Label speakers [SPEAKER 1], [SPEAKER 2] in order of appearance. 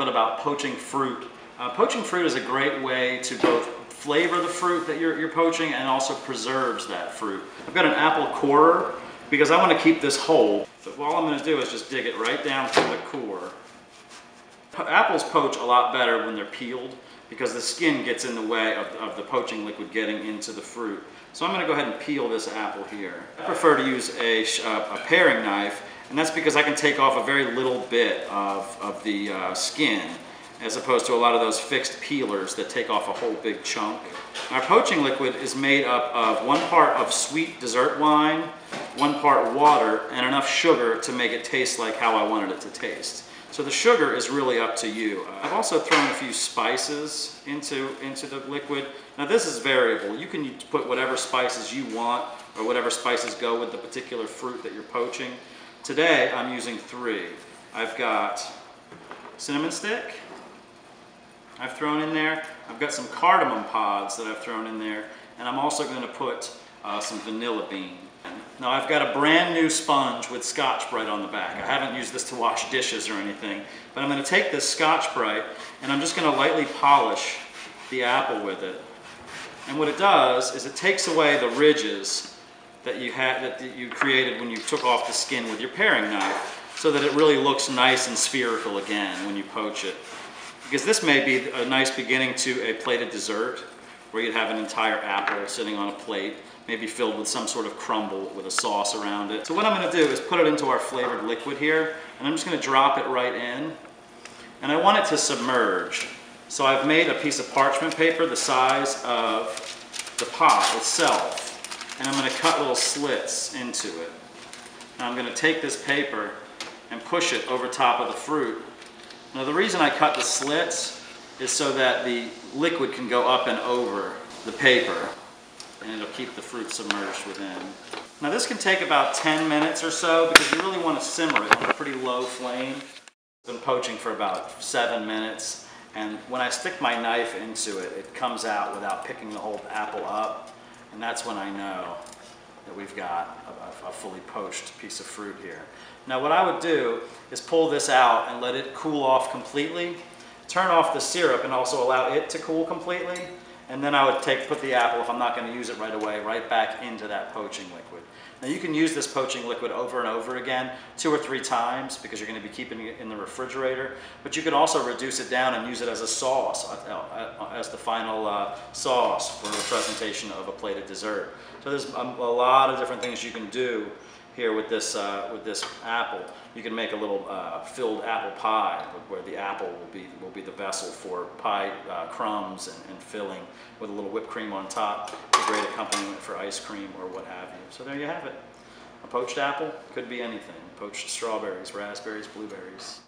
[SPEAKER 1] bit about poaching fruit. Poaching fruit is a great way to both flavor the fruit that you're poaching and also preserves that fruit. I've got an apple corer because I want to keep this whole. But all I'm going to do is just dig it right down to the core. Apples poach a lot better when they're peeled because the skin gets in the way of the poaching liquid getting into the fruit. So I'm going to go ahead and peel this apple here. I prefer to use a paring knife, and that's because I can take off a very little bit of the skin, as opposed to a lot of those fixed peelers that take off a whole big chunk. Our poaching liquid is made up of 1 part of sweet dessert wine, 1 part water, and enough sugar to make it taste like how I wanted it to taste. So the sugar is really up to you. I've also thrown a few spices into the liquid. Now this is variable. You can put whatever spices you want or whatever spices go with the particular fruit that you're poaching. Today I'm using 3. I've got cinnamon stick I've thrown in there. I've got some cardamom pods that I've thrown in there, and I'm also going to put some vanilla bean. Now I've got a brand new sponge with Scotch-Brite on the back. I haven't used this to wash dishes or anything, but I'm going to take this Scotch-Brite and I'm just going to lightly polish the apple with it. And what it does is it takes away the ridges that you created when you took off the skin with your paring knife, so that it really looks nice and spherical again when you poach it. Because this may be a nice beginning to a plated dessert where you'd have an entire apple sitting on a plate, maybe filled with some sort of crumble with a sauce around it. So what I'm going to do is put it into our flavored liquid here, and I'm just going to drop it right in. And I want it to submerge. So I've made a piece of parchment paper the size of the pot itself, and I'm going to cut little slits into it. Now I'm going to take this paper and push it over top of the fruit. Now the reason I cut the slits is so that the liquid can go up and over the paper, and it'll keep the fruit submerged within. Now this can take about 10 minutes or so because you really want to simmer it on a pretty low flame. I've been poaching for about 7 minutes, and when I stick my knife into it, it comes out without picking the whole apple up, and that's when I know that we've got a fully poached piece of fruit here. Now what I would do is pull this out and let it cool off completely, turn off the syrup and also allow it to cool completely, and then I would put the apple, if I'm not going to use it right away, right back into that poaching liquid. Now you can use this poaching liquid over and over again, 2 or 3 times, because you're going to be keeping it in the refrigerator, but you could also reduce it down and use it as a sauce, as the final sauce for a presentation of a plated dessert. So there's a lot of different things you can do here with this apple. You can make a little filled apple pie where the apple will be the vessel for pie crumbs and filling, with a little whipped cream on top. A great accompaniment for ice cream or what have you. So there you have it. A poached apple could be anything. Poached strawberries, raspberries, blueberries.